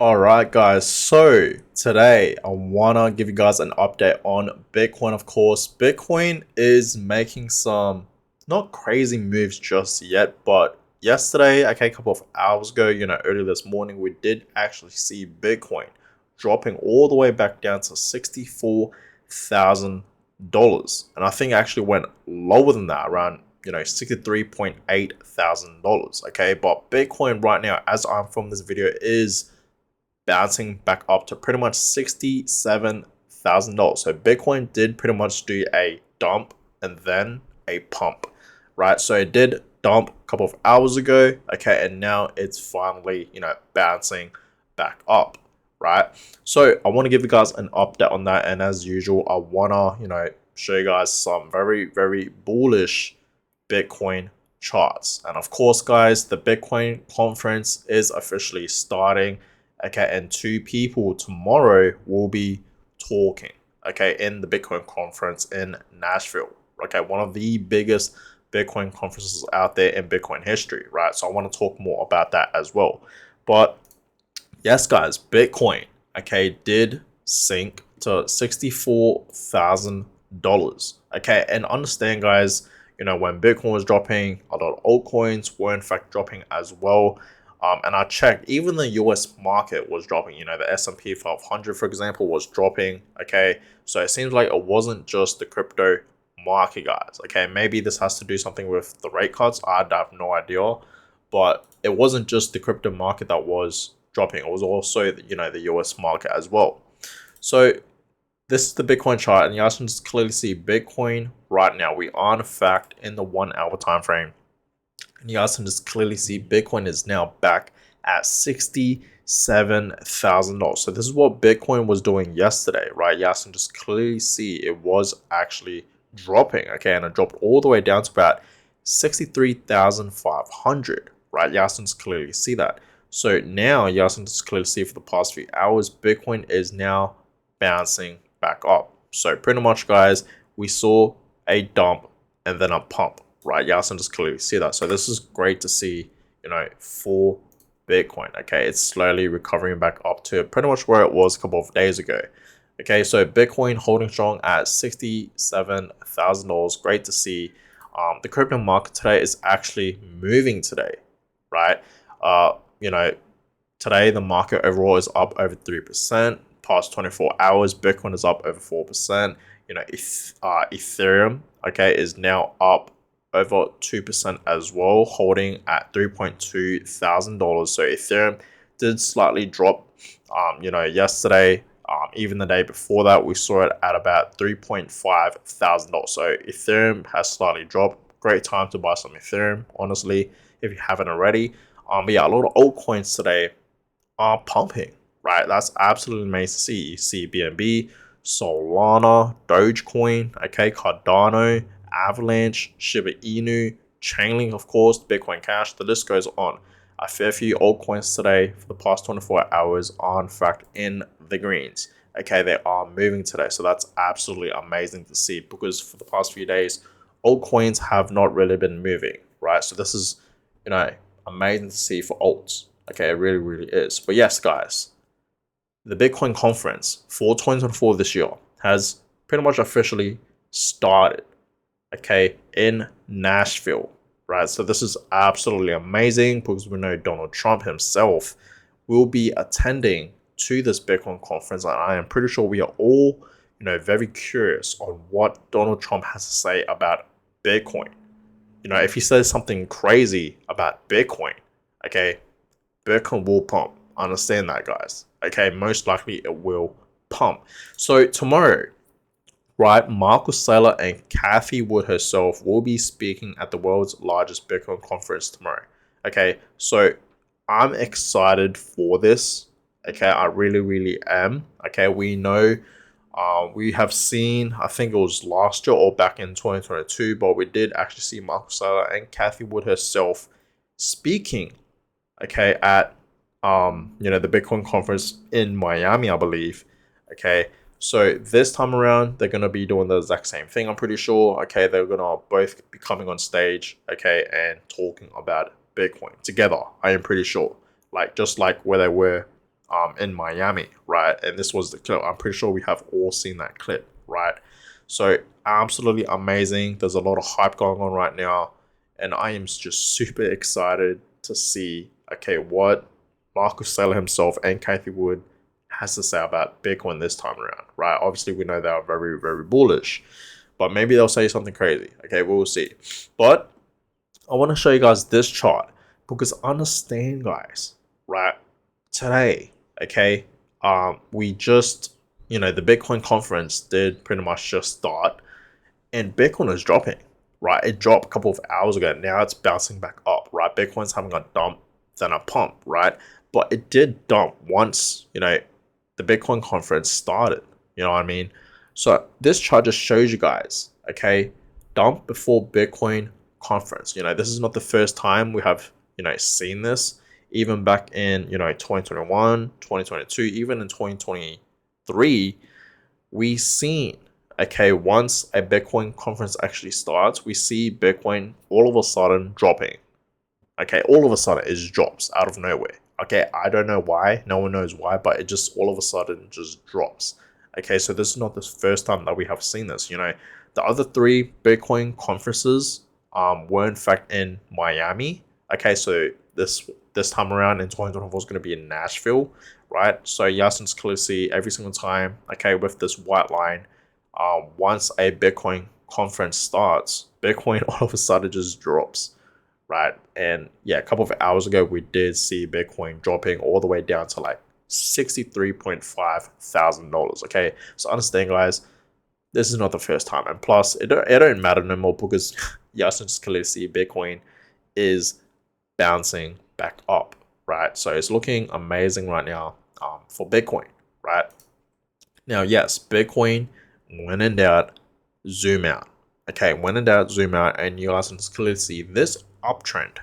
Alright guys, so today I wanna give you guys an update on Bitcoin. Of course, Bitcoin is making some not crazy moves just yet, but yesterday, okay, a couple of hours ago, early this morning, we did actually see Bitcoin dropping all the way back down to $64,000. And I think it actually went lower than that, around $63,800. Okay, but Bitcoin right now, as I'm from this video, is bouncing back up to pretty much $67,000. So Bitcoin did pretty much do a dump and then a pump, right? So it did dump a couple of hours ago, okay, and now it's finally, bouncing back up, right? So I want to give you guys an update on that, and as usual, I wanna, show you guys some very, very bullish Bitcoin charts. And of course, guys, the Bitcoin conference is officially starting. Okay, and two people tomorrow will be talking, okay, in the Bitcoin conference in Nashville. Okay, one of the biggest Bitcoin conferences out there in Bitcoin history, right? So I want to talk more about that as well. But yes, guys, Bitcoin, okay, did sink to $64,000. Okay, and understand, guys, when Bitcoin was dropping, a lot of altcoins were in fact dropping as well. And I checked, even the US market was dropping. The S&P 500, for example, was dropping. Okay, so it seems like it wasn't just the crypto market, guys. Okay, maybe this has to do something with the rate cuts. I have no idea, but it wasn't just the crypto market that was dropping. It was also, the US market as well. So this is the Bitcoin chart, and you guys can just clearly see Bitcoin right now. We are in fact in the 1 hour time frame. And you guys can just clearly see Bitcoin is now back at $67,000. So this is what Bitcoin was doing yesterday, right? You guys can just clearly see it was actually dropping, okay? And it dropped all the way down to about 63,500, right? You guys can just clearly see that. So now you guys can just clearly see for the past few hours, Bitcoin is now bouncing back up. So pretty much, guys, we saw a dump and then a pump, right? Yeah, I can just clearly see that. So this is great to see, for Bitcoin. Okay, it's slowly recovering back up to pretty much where it was a couple of days ago. Okay, so Bitcoin holding strong at $67,000. Great to see. The crypto market today is actually moving today, right? Uh, you know, Today the market overall is up over 3%. Past 24 hours, Bitcoin is up over 4%. Ethereum, okay, is now up over 2% as well, holding at $3,200. So Ethereum did slightly drop, yesterday. Even the day before that, we saw it at about $3,500. So Ethereum has slightly dropped. Great time to buy some Ethereum, honestly, if you haven't already. But yeah, a lot of altcoins today are pumping, right? That's absolutely amazing to see. You see BNB, Solana, Dogecoin, okay, Cardano, Avalanche, Shiba Inu, Chainlink, of course, Bitcoin Cash. The list goes on. A fair few altcoins today for the past 24 hours are in fact in the greens. Okay, they are moving today, so that's absolutely amazing to see because for the past few days, altcoins have not really been moving, right? So this is, amazing to see for alts. Okay, it really, really is. But yes, guys, the Bitcoin conference for 2024 this year has pretty much officially started, okay, in Nashville, right? So this is absolutely amazing because we know Donald Trump himself will be attending to this Bitcoin conference, and I am pretty sure we are all, very curious on what Donald Trump has to say about Bitcoin. If he says something crazy about Bitcoin, okay, Bitcoin will pump. Understand that, guys. Okay, most likely it will pump. So tomorrow, right, Marcus Saylor and Cathie Wood herself will be speaking at the world's largest Bitcoin conference tomorrow. Okay, so I'm excited for this. Okay, I really, really am. Okay, we know, we have seen, I think it was last year or back in 2022, but we did actually see Marcus Saylor and Cathie Wood herself speaking, okay, at the Bitcoin conference in Miami, I believe. Okay, so this time around they're gonna be doing the exact same thing, I'm pretty sure. Okay, they're gonna both be coming on stage, okay, and talking about Bitcoin together. I am pretty sure, like just like where they were in Miami, right? And this was the clip. I'm pretty sure we have all seen that clip, right? So absolutely amazing. There's a lot of hype going on right now, and I am just super excited to see, okay, what Marcus Saylor himself and Kathy Wood has to say about Bitcoin this time around, right? Obviously, we know they are very, very bullish, but maybe they'll say something crazy. Okay, we'll see. But I want to show you guys this chart because understand, guys, right? Today, okay, we just, the Bitcoin conference did pretty much just start, and Bitcoin is dropping, right? It dropped a couple of hours ago. Now it's bouncing back up, right? Bitcoin's having a dump, then a pump, right? But it did dump once, the Bitcoin conference started. You know what I mean? So this chart just shows you guys, okay, dump before Bitcoin conference. This is not the first time we have, seen this. Even back in, 2021, 2022, even in 2023, we seen, okay, once a Bitcoin conference actually starts, we see Bitcoin all of a sudden dropping. Okay, all of a sudden it just drops out of nowhere. Okay, I don't know why, no one knows why, but it just all of a sudden just drops. Okay, so this is not the first time that we have seen this. The other three Bitcoin conferences were in fact in Miami. Okay, so this time around in 2024 is going to be in Nashville, right? So Yasin's clearly see every single time, okay, with this white line, once a Bitcoin conference starts, Bitcoin all of a sudden just drops, right? And yeah, a couple of hours ago, we did see Bitcoin dropping all the way down to like $63.5 thousand. Okay, so understand, guys, this is not the first time, and plus, it don't matter no more because Yasin just clearly see Bitcoin is bouncing back up, right? So it's looking amazing right now for Bitcoin, right? Now, yes, Bitcoin, when in doubt, zoom out. Okay, when in doubt, zoom out, and you guys can clearly see this uptrend.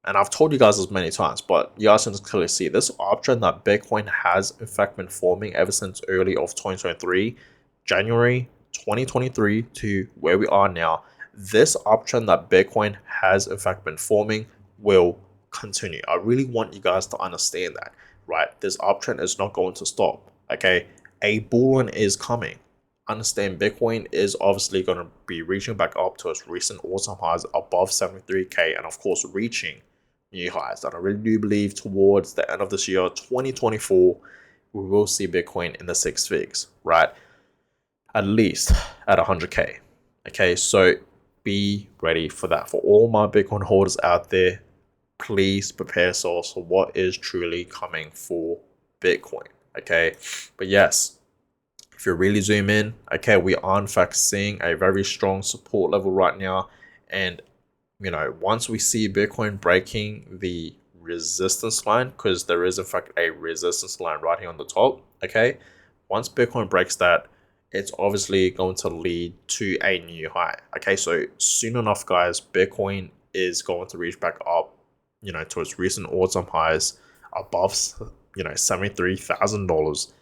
And I've told you guys this many times, but you guys can clearly see this uptrend that Bitcoin has in fact been forming ever since early of 2023, January 2023 to where we are now. This uptrend that Bitcoin has in fact been forming will continue. I really want you guys to understand that, right? This uptrend is not going to stop. Okay, a bull run is coming. Understand, Bitcoin is obviously going to be reaching back up to its recent all-time highs above 73k, and of course reaching new highs. And I really do believe towards the end of this year, 2024, we will see Bitcoin in the six figs, right? At least at 100k. Okay, so be ready for that. For all my Bitcoin holders out there, please prepare yourselves for what is truly coming for Bitcoin. Okay, but yes, if you really zoom in, okay, we are in fact seeing a very strong support level right now. And, once we see Bitcoin breaking the resistance line, because there is in fact a resistance line right here on the top, okay, once Bitcoin breaks that, it's obviously going to lead to a new high. Okay, so soon enough, guys, Bitcoin is going to reach back up, to its recent all-time highs above, $73,000.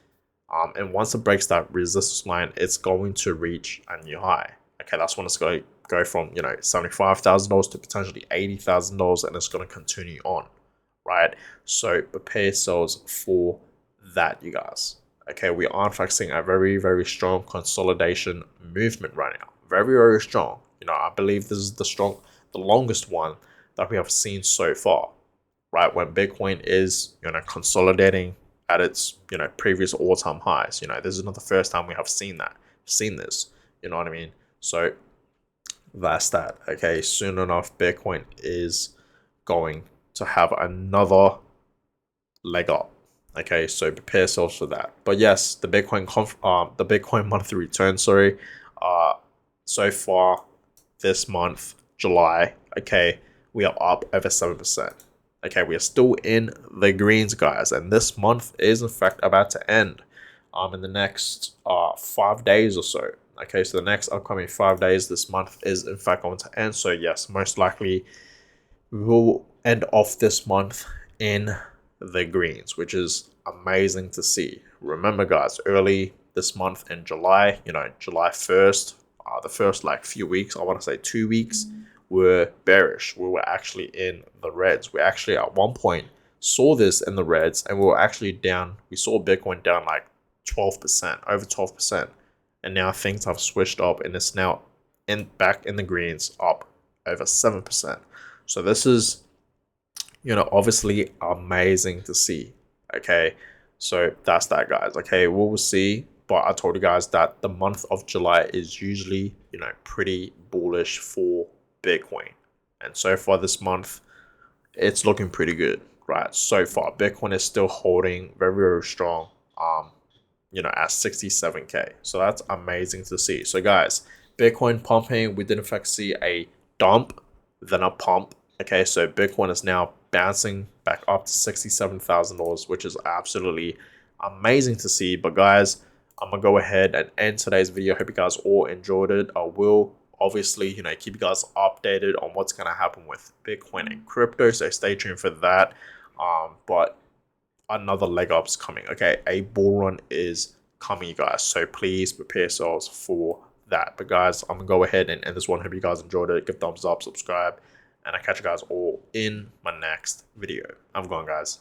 And once it breaks that resistance line, it's going to reach a new high. Okay, that's when it's going to go from, $75,000 to potentially $80,000, and it's going to continue on, right? So prepare yourselves for that, you guys. Okay, we are in fact seeing a very, very strong consolidation movement right now. Very, very strong. I believe this is the longest one that we have seen so far, right? When Bitcoin is, consolidating at its, previous all-time highs. This is not the first time we have seen this. You know what I mean? So that's that. Okay, soon enough, Bitcoin is going to have another leg up. Okay, so prepare yourselves for that. But yes, the Bitcoin monthly return, so far this month, July, okay, we are up over 7%. Okay, we are still in the greens, guys, and this month is in fact about to end in the next 5 days or so. Okay, so the next upcoming 5 days, this month is in fact going to end. So yes, most likely we will end off this month in the greens, which is amazing to see. Remember, guys, early this month in July, July 1st, the first few weeks, I want to say 2 weeks, were bearish. We were actually in the reds. We actually at one point saw this in the reds, and we were actually down. We saw Bitcoin down like 12%, over 12%, and now things have switched up, and it's now back in the greens, up over 7%. So this is, obviously amazing to see. Okay, so that's that, guys. Okay, we'll see. But I told you guys that the month of July is usually, pretty bullish for Bitcoin. And so far this month, it's looking pretty good, right? So far, Bitcoin is still holding very, very strong, at 67K. So that's amazing to see. So guys, Bitcoin pumping, we did in fact see a dump, then a pump. Okay, so Bitcoin is now bouncing back up to $67,000, which is absolutely amazing to see. But guys, I'm gonna go ahead and end today's video. Hope you guys all enjoyed it. I will obviously, keep you guys updated on what's gonna happen with Bitcoin and crypto. So stay tuned for that. But another leg up's coming. Okay, a bull run is coming, you guys. So please prepare yourselves for that. But guys, I'm gonna go ahead and end this one. Hope you guys enjoyed it. Give thumbs up, subscribe, and I catch you guys all in my next video. I'm going, guys.